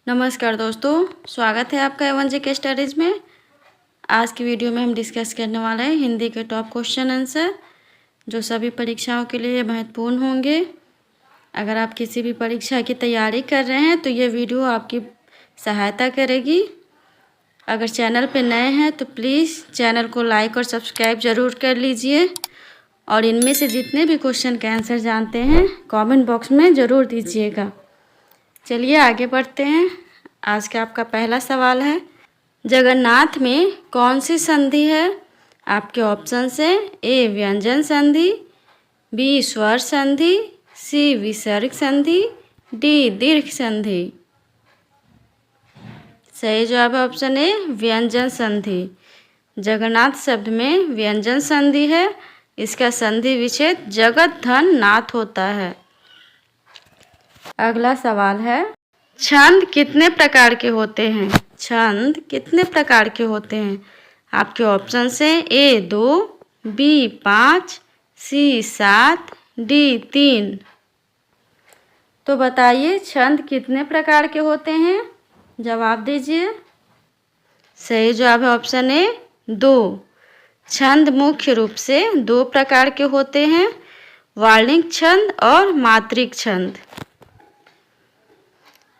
नमस्कार दोस्तों, स्वागत है आपका एवन के स्टडीज़ में। आज की वीडियो में हम डिस्कस करने वाले हैं हिंदी के टॉप क्वेश्चन आंसर जो सभी परीक्षाओं के लिए महत्वपूर्ण होंगे। अगर आप किसी भी परीक्षा की तैयारी कर रहे हैं तो ये वीडियो आपकी सहायता करेगी। अगर चैनल पर नए हैं तो प्लीज़ चैनल को लाइक और सब्सक्राइब ज़रूर कर लीजिए और इनमें से जितने भी क्वेश्चन के आंसर जानते हैं कमेंट बॉक्स में ज़रूर दीजिएगा। चलिए आगे बढ़ते हैं। आज का आपका पहला सवाल है, जगन्नाथ में कौन सी संधि है? आपके ऑप्शन है ए व्यंजन संधि, बी स्वर संधि, सी विसर्ग संधि, डी दीर्घ संधि। सही जवाब है ऑप्शन ए व्यंजन संधि। जगन्नाथ शब्द में व्यंजन संधि है। इसका संधि विच्छेद जगत धन नाथ होता है। अगला सवाल है, छंद कितने प्रकार के होते हैं? छंद कितने प्रकार के होते हैं? आपके ऑप्शन से ए 2, बी 5, सी 7, डी 3। तो बताइए छंद कितने प्रकार के होते हैं? जवाब दीजिए। सही जवाब है ऑप्शन ए 2। छंद मुख्य रूप से 2 प्रकार के होते हैं, वार्णिक छंद और मात्रिक छंद।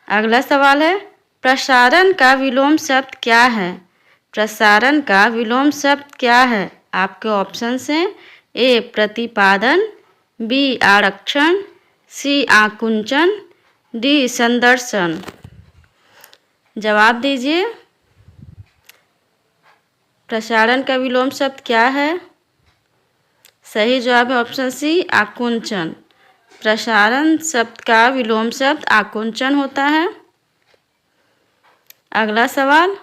अगला सवाल है, प्रसारण का विलोम शब्द क्या है? प्रसारण का विलोम शब्द क्या है? आपके ऑप्शन हैं ए प्रतिपादन, बी आरक्षण, सी आकुंचन, डी संदर्शन। जवाब दीजिए। प्रसारण का विलोम शब्द क्या है? सही जवाब है ऑप्शन सी आकुंचन। प्रसारण शब्द का विलोम शब्द आकुंचन होता है। अगला सवाल,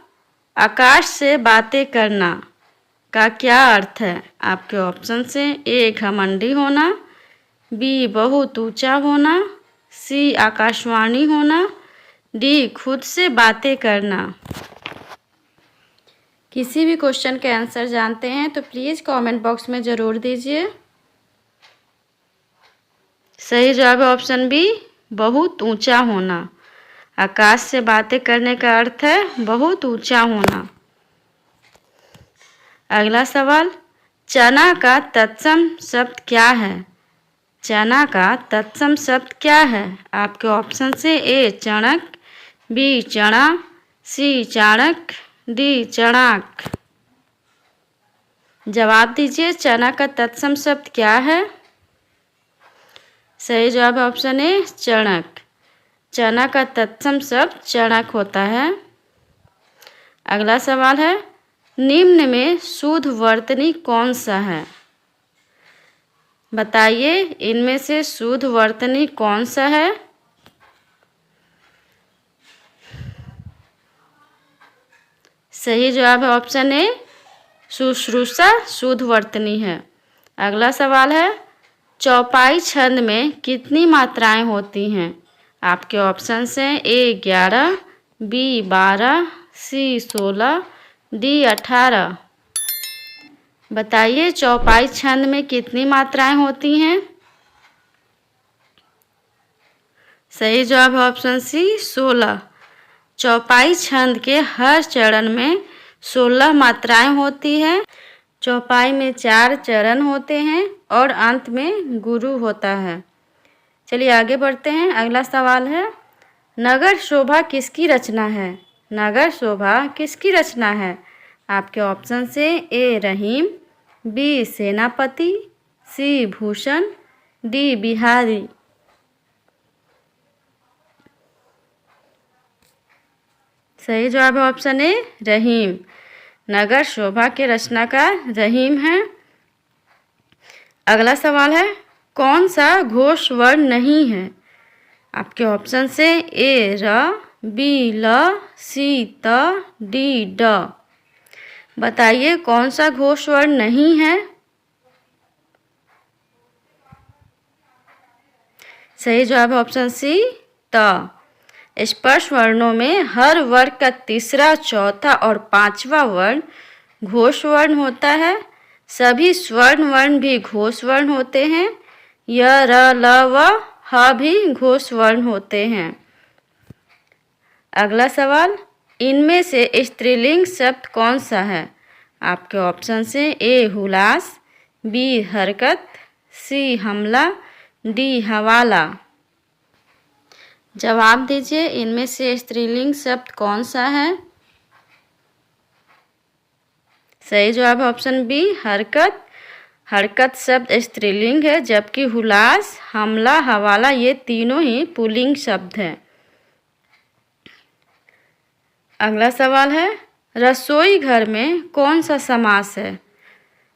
आकाश से बातें करना का क्या अर्थ है? आपके ऑप्शन से ए घमंडी होना, बी बहुत ऊंचा होना, सी आकाशवाणी होना, डी खुद से बातें करना। किसी भी क्वेश्चन के आंसर जानते हैं तो प्लीज़ कमेंट बॉक्स में ज़रूर दीजिए। सही जवाब है ऑप्शन बी बहुत ऊंचा होना। आकाश से बातें करने का अर्थ है बहुत ऊंचा होना। अगला सवाल, चना का तत्सम शब्द क्या है? चना का तत्सम शब्द क्या है? आपके ऑप्शन से ए चणक, बी चना, सी चाणक, डी चणाक। जवाब दीजिए, चना का तत्सम शब्द क्या है? सही जवाब है ऑप्शन ए चणक। चना का तत्सम शब्द चणक होता है। अगला सवाल है, निम्न में शुद्ध वर्तनी कौन सा है? बताइए इनमें से शुद्ध वर्तनी कौन सा है? सही जवाब है ऑप्शन ए शुश्रूषा शुद्ध वर्तनी है। अगला सवाल है, चौपाई छंद में कितनी मात्राएं होती हैं? आपके ऑप्शन हैं ए 11, बी 12, सी 16, डी 18। बताइए चौपाई छंद में कितनी मात्राएं होती हैं? सही जवाब है ऑप्शन सी 16। चौपाई छंद के हर चरण में 16 मात्राएं होती हैं। चौपाई में 4 चरण होते हैं और अंत में गुरु होता है। चलिए आगे बढ़ते हैं। अगला सवाल है, नगर शोभा किसकी रचना है? नगर शोभा किसकी रचना है? आपके ऑप्शन से ए रहीम, बी सेनापति, सी भूषण, डी बिहारी। सही जवाब है ऑप्शन ए रहीम। नगर शोभा के रचनाकार रहीम हैं। अगला सवाल है, कौन सा घोष वर्ण नहीं है? आपके ऑप्शन से ए र, बी ल, सी त, डी ड। बताइए कौन सा घोष वर्ण नहीं है? सही जवाब है ऑप्शन सी त। स्पर्श वर्णों में हर वर्ग का तीसरा, चौथा और पांचवा वर्ण घोष वर्ण होता है। सभी स्वर्ण वर्ण भी घोष वर्ण होते हैं। य, र, ल व ह भी घोष वर्ण होते हैं। अगला सवाल, इनमें से स्त्रीलिंग शब्द कौन सा है? आपके ऑप्शन से ए हुलास, बी हरकत, सी हमला, डी हवाला। जवाब दीजिए, इनमें से स्त्रीलिंग शब्द कौन सा है? सही जवाब है ऑप्शन बी हरकत। हरकत शब्द स्त्रीलिंग है, जबकि हुलास, हमला, हवाला ये तीनों ही पुल्लिंग शब्द हैं। अगला सवाल है, रसोई घर में कौन सा समास है?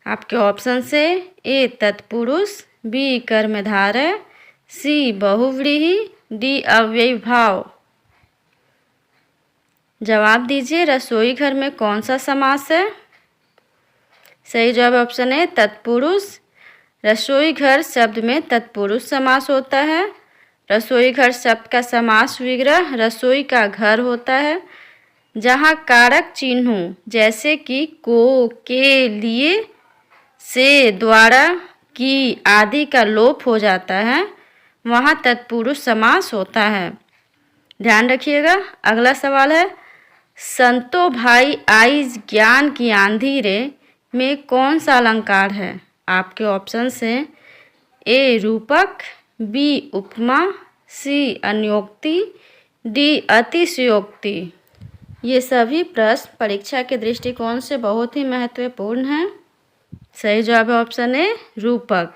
आपके ऑप्शन से ए तत्पुरुष, बी कर्मधारय, सी बहुव्रीहि, डी अव्ययीभाव। जवाब दीजिए, रसोई घर में कौन सा समास है? सही जवाब ऑप्शन है तत्पुरुष। रसोई घर शब्द में तत्पुरुष समास होता है। रसोई घर शब्द का समास विग्रह रसोई का घर होता है, जहाँ कारक चिन्हों जैसे कि को, के, लिए, से, द्वारा, की आदि का लोप हो जाता है, वहाँ तत्पुरुष समास होता है। ध्यान रखिएगा। अगला सवाल है, संतो भाई आई ज्ञान की आंधी रे में कौन सा अलंकार है? आपके ऑप्शन से ए रूपक, बी उपमा, सी अन्योक्ति, डी अतिशयोक्ति। ये सभी प्रश्न परीक्षा के दृष्टिकोण से बहुत ही महत्वपूर्ण हैं। सही जवाब है ऑप्शन ए रूपक।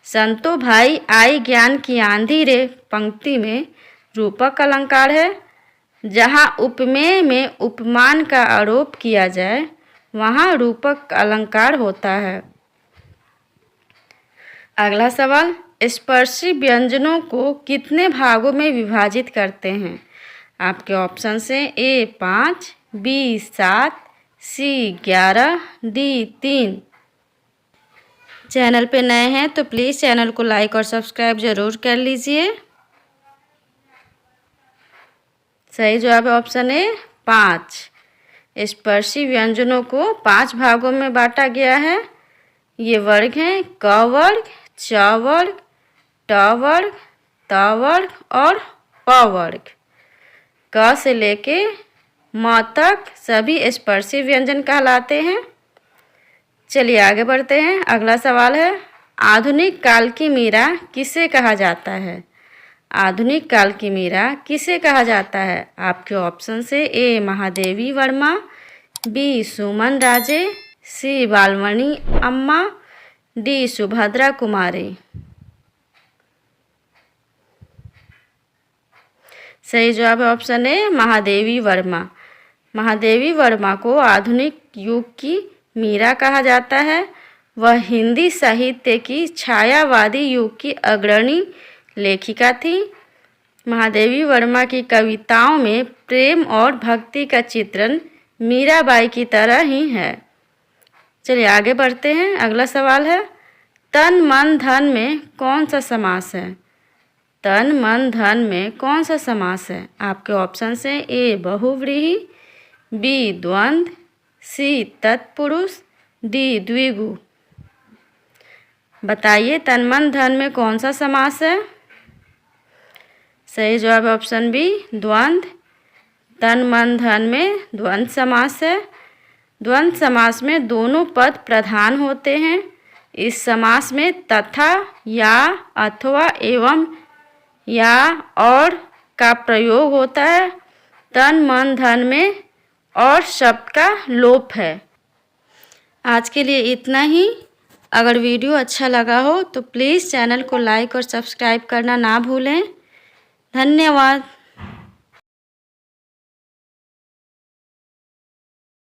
संतो भाई आई ज्ञान की आंधी रे पंक्ति में रूपक अलंकार है। जहाँ उपमेय में उपमान का आरोप किया जाए, वहाँ रूपक अलंकार होता है। अगला सवाल, स्पर्शी व्यंजनों को कितने भागों में विभाजित करते हैं? आपके ऑप्शन से ए 5, बी 7, सी 11, डी 3। चैनल पे नए हैं तो प्लीज़ चैनल को लाइक और सब्सक्राइब ज़रूर कर लीजिए। सही जवाब है ऑप्शन ए 5। स्पर्शी व्यंजनों को 5 भागों में बांटा गया है। ये वर्ग हैं क वर्ग, च वर्ग, ट वर्ग, त वर्ग और प वर्ग। क से लेके म तक सभी स्पर्शी व्यंजन कहलाते हैं। चलिए आगे बढ़ते हैं। अगला सवाल है, आधुनिक काल की मीरा किसे कहा जाता है? आधुनिक काल की मीरा किसे कहा जाता है? आपके ऑप्शन से ए महादेवी वर्मा, बी सुमन राजे, सी बालमणि अम्मा, डी सुभद्रा कुमारी। सही जवाब है ऑप्शन ए महादेवी वर्मा। महादेवी वर्मा को आधुनिक युग की मीरा कहा जाता है। वह हिंदी साहित्य की छायावादी युग की अग्रणी लेखिका थी। महादेवी वर्मा की कविताओं में प्रेम और भक्ति का चित्रण मीराबाई की तरह ही है। चलिए आगे बढ़ते हैं। अगला सवाल है, तन मन धन में कौन सा समास है? तन मन धन में कौन सा समास है? आपके ऑप्शन से ए बहुव्रीहि, बी द्वंद्व, सी तत्पुरुष, डी द्विगु। बताइए तन मन धन में कौन सा समास है? सही जवाब है ऑप्शन बी द्वंद्व। तन मन धन में द्वंद्व समास है। द्वंद्व समास में दोनों पद प्रधान होते हैं। इस समास में तथा, या, अथवा, एवं, या, और का प्रयोग होता है। तन मन धन में और शब्द का लोप है। आज के लिए इतना ही। अगर वीडियो अच्छा लगा हो तो प्लीज़ चैनल को लाइक और सब्सक्राइब करना ना भूलें। धन्यवाद।